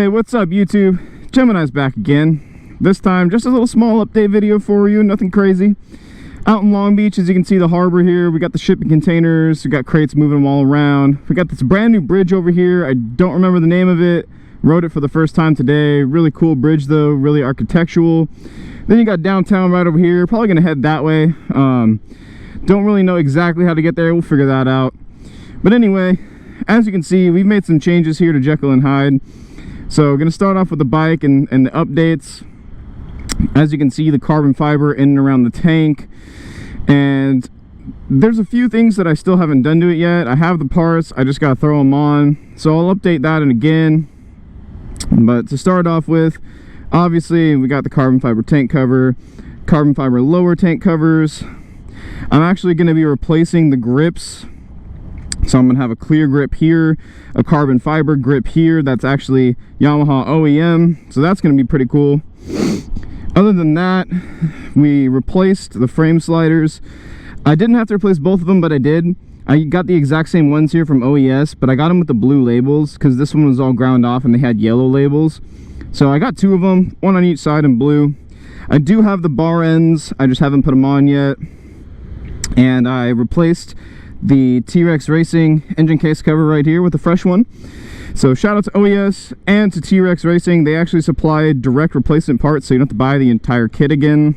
what's up YouTube? Gemini's back again. This time just a little small update video for you, nothing crazy. Out in Long Beach, as you can see, the harbor here, we got the shipping containers, we got crates moving them all around. We got this brand new bridge over here. I don't remember the name of it. Rode it for the first time today. Really cool bridge though, really architectural. Then you got downtown right over here. Probably gonna head that way. Don't really know exactly how to get there. We'll figure that out. But anyway, as you can see, we've made some changes here to Jekyll and Hyde. So we're gonna start off with the bike and the updates. As you can see, the carbon fiber in and around the tank, and there's a few things that I still haven't done to it yet. I have the parts, I just gotta throw them on, so I'll update that and again. But to start off with, obviously we got the carbon fiber tank cover, carbon fiber lower tank covers. I'm actually going to be replacing the grips, so I'm going to have a clear grip here, a carbon fiber grip here. That's actually Yamaha OEM, so that's going to be pretty cool. Other than that, we replaced the frame sliders. I didn't have to replace both of them, but I did. I got the exact same ones here from OES, but I got them with the blue labels because this one was all ground off and they had yellow labels. So I got two of them, one on each side in blue. I do have the bar ends, I just haven't put them on yet. And I replaced the T-Rex Racing engine case cover right here with a fresh one. So shout out to OES and to T-Rex Racing. They actually supplied direct replacement parts, so you don't have to buy the entire kit again.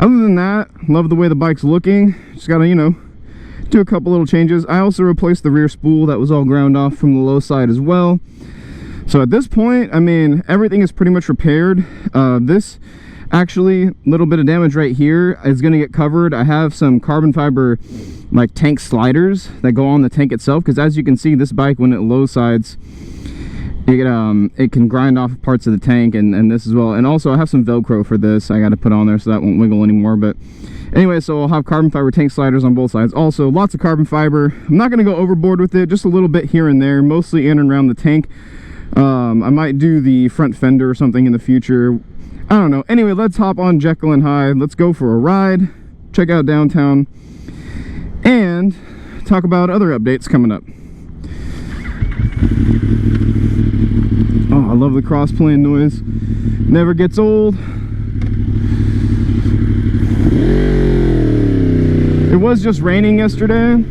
Other than that, love the way the bike's looking. Just gotta, you know, do a couple little changes. I also replaced the rear spool that was all ground off from the low side as well. So at this point, I mean, everything is pretty much repaired. This actually, little bit of damage right here is going to get covered. I have some carbon fiber like tank sliders that go on the tank itself, because as you can see, this bike, when it low sides, it can grind off parts of the tank and this as well. And also I have some Velcro for this I got to put on there so that won't wiggle anymore. But anyway, so I'll have carbon fiber tank sliders on both sides. Also lots of carbon fiber. I'm not going to go overboard with it, just a little bit here and there, mostly in and around the tank. I might do the front fender or something in the future, I don't know. Anyway, let's hop on Jekyll and Hyde. Let's go for a ride, check out downtown, and talk about other updates coming up. Oh, I love the cross-plane noise. Never gets old. It was just raining yesterday,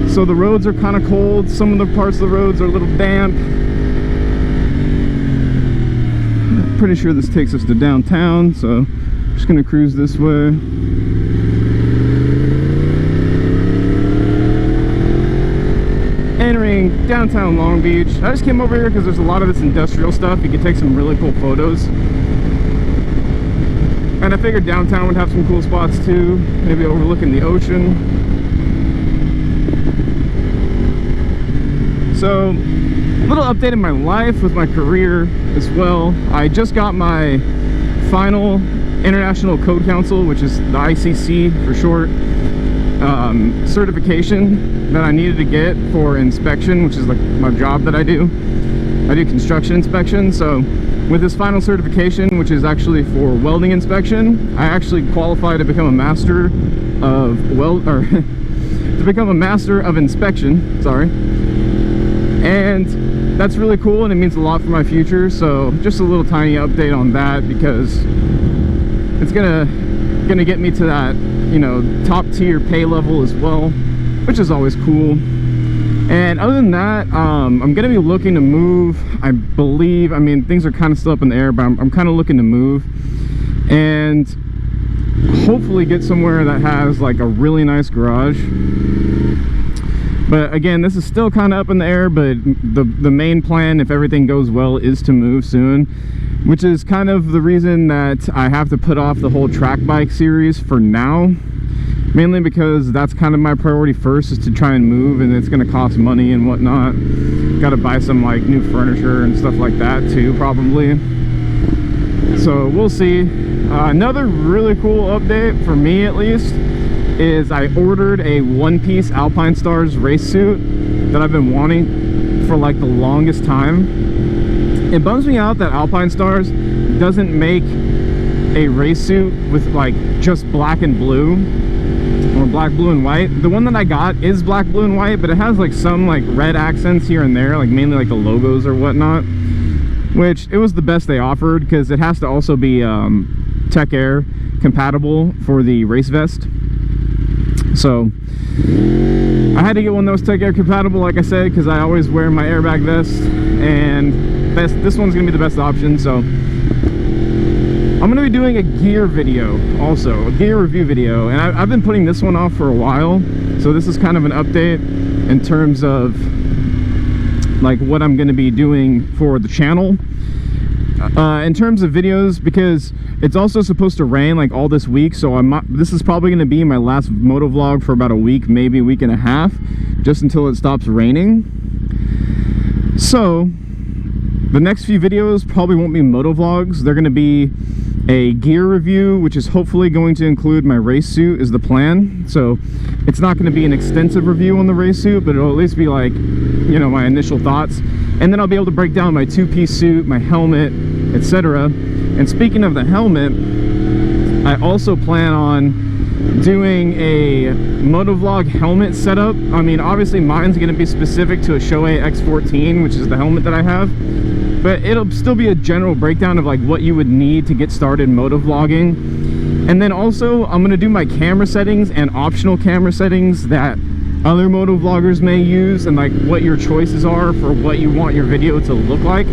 so the roads are kind of cold. Some of the parts of the roads are a little damp. Pretty sure this takes us to downtown, so I'm just gonna cruise this way. Entering downtown Long Beach. I just came over here because there's a lot of this industrial stuff. You can take some really cool photos, and I figured downtown would have some cool spots too, maybe overlooking the ocean. So a little update in my life with my career as well. I just got my final International Code Council, which is the ICC for short, certification that I needed to get for inspection, which is like my job that I do. I do construction inspection. So with this final certification, which is actually for welding inspection, I actually qualify to become a master of to become a master of inspection, sorry. And that's really cool, and it means a lot for my future. So just a little tiny update on that, because it's gonna get me to that, you know, top tier pay level as well, which is always cool. And other than that, I'm gonna be looking to move, I believe. I mean, things are kind of still up in the air, but I'm kind of looking to move and hopefully get somewhere that has like a really nice garage. But again, this is still kind of up in the air, but the main plan, if everything goes well, is to move soon, which is kind of the reason that I have to put off the whole track bike series for now. Mainly because that's kind of my priority first, is to try and move, and it's going to cost money and whatnot. Got to buy some like new furniture and stuff like that too, probably. So we'll see. Another really cool update, for me at least, is I ordered a one-piece Alpine Stars race suit that I've been wanting for like the longest time. It bums me out that Alpine Stars doesn't make a race suit with like just black and blue. or black, blue, and white. The one that I got is black, blue, and white, but it has like some like red accents here and there, like mainly like the logos or whatnot, which it was the best they offered because it has to also be Tech Air compatible for the race vest. So I had to get one that was Tech Air compatible, like I said, because I always wear my airbag vest, and this one's gonna be the best option. So I'm gonna be doing a gear video also, a gear review video, and I've been putting this one off for a while, so this is kind of an update in terms of like what I'm gonna be doing for the channel in terms of videos, because it's also supposed to rain like all this week. So this is probably going to be my last moto vlog for about a week, maybe a week and a half, just until it stops raining. So the next few videos probably won't be moto vlogs. They're going to be a gear review, which is hopefully going to include my race suit, is the plan. So it's not going to be an extensive review on the race suit, but it'll at least be like, you know, my initial thoughts. And then I'll be able to break down my two-piece suit, my helmet, etc. And speaking of the helmet, I also plan on doing a Motovlog helmet setup. I mean, obviously mine's going to be specific to a Shoei X14, which is the helmet that I have, but it'll still be a general breakdown of like what you would need to get started motovlogging. And then also I'm going to do my camera settings and optional camera settings that other motovloggers may use, and like what your choices are for what you want your video to look like,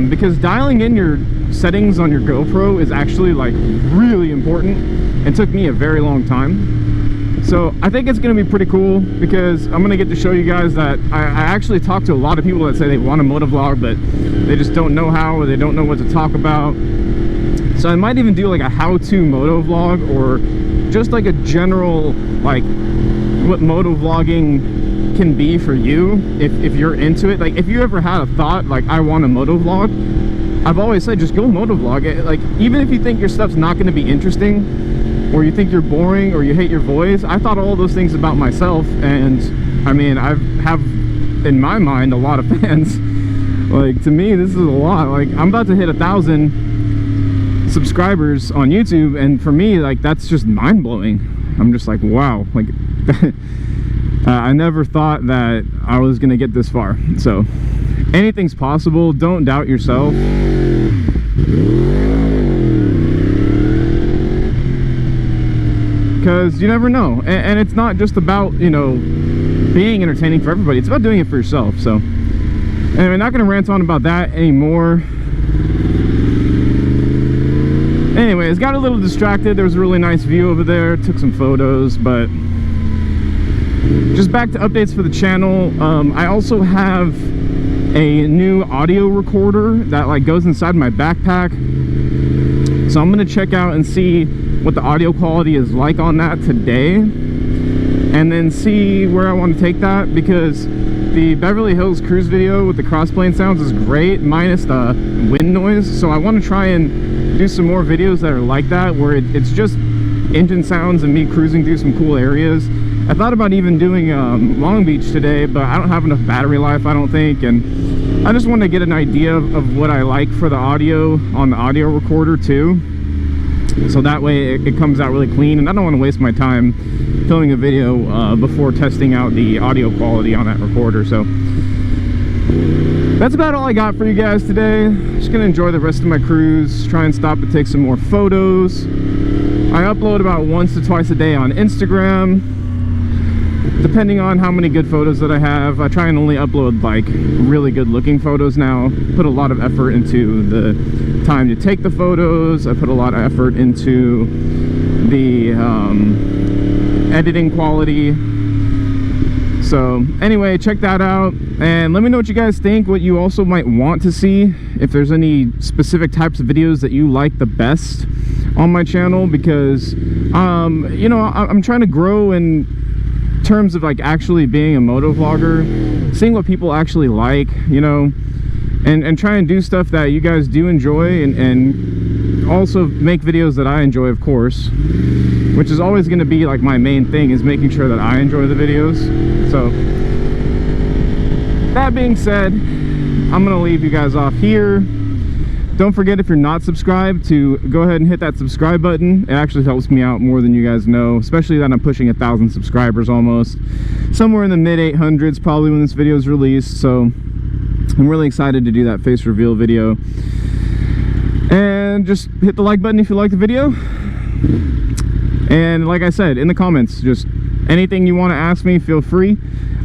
because dialing in your settings on your GoPro is actually like really important. It took me a very long time, so I think it's going to be pretty cool, because I'm going to get to show you guys that I actually talk to a lot of people that say they want a motovlog, but they just don't know how, or they don't know what to talk about. So I might even do like a how-to motovlog, or just like a general like what motovlogging can be for you if you're into it. Like if you ever had a thought like I want a motovlog, I've always said just go motovlog. Like even if you think your stuff's not going to be interesting, or you think you're boring, or you hate your voice, I thought all those things about myself, and I mean I have in my mind a lot of fans. Like to me this is a lot. Like I'm about to hit 1,000 subscribers on YouTube, and for me like that's just mind-blowing. I'm just like, wow, like I never thought that I was gonna get this far. So anything's possible. Don't doubt yourself. Because you never know. And it's not just about, you know, being entertaining for everybody. It's about doing it for yourself. So anyway, I'm not gonna rant on about that anymore. Anyways, got a little distracted. There was a really nice view over there. Took some photos, but just back to updates for the channel. I also have a new audio recorder that like goes inside my backpack. So I'm gonna check out and see what the audio quality is like on that today, and then see where I want to take that, because the Beverly Hills cruise video with the crossplane sounds is great, minus the wind noise. So I want to try and do some more videos that are like that, where it's just engine sounds and me cruising through some cool areas. I thought about even doing Long Beach today, but I don't have enough battery life, I don't think, and I just want to get an idea of what I like for the audio on the audio recorder too, so that way it comes out really clean, and I don't want to waste my time filming a video before testing out the audio quality on that recorder. So that's about all I got for you guys today. Just gonna enjoy the rest of my cruise, try and stop to take some more photos. I upload about once to twice a day on Instagram, depending on how many good photos that I have. I try and only upload like really good looking photos now. Put a lot of effort into the time to take the photos. I put a lot of effort into the editing quality. So anyway, check that out, and let me know what you guys think, what you also might want to see, if there's any specific types of videos that you like the best on my channel, because you know, I'm trying to grow in terms of like actually being a motovlogger, seeing what people actually like, you know, and try and do stuff that you guys do enjoy, and also make videos that I enjoy, of course, which is always going to be like my main thing, is making sure that I enjoy the videos. So that being said, I'm going to leave you guys off here. Don't forget, if you're not subscribed, to go ahead and hit that subscribe button. It actually helps me out more than you guys know, especially that I'm pushing 1,000 subscribers almost. Somewhere in the mid 800s probably when this video is released, so I'm really excited to do that face reveal video. And just hit the like button if you like the video. And like I said, in the comments, just anything you want to ask me, feel free.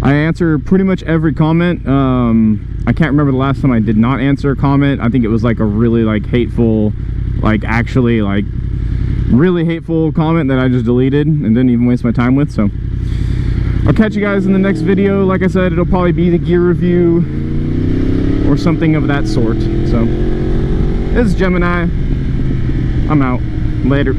I answer pretty much every comment. I can't remember the last time I did not answer a comment. I think it was like a really like hateful, like actually like really hateful comment that I just deleted and didn't even waste my time with. So I'll catch you guys in the next video. Like I said, it'll probably be the gear review or something of that sort. So this is Gemini. I'm out. Later.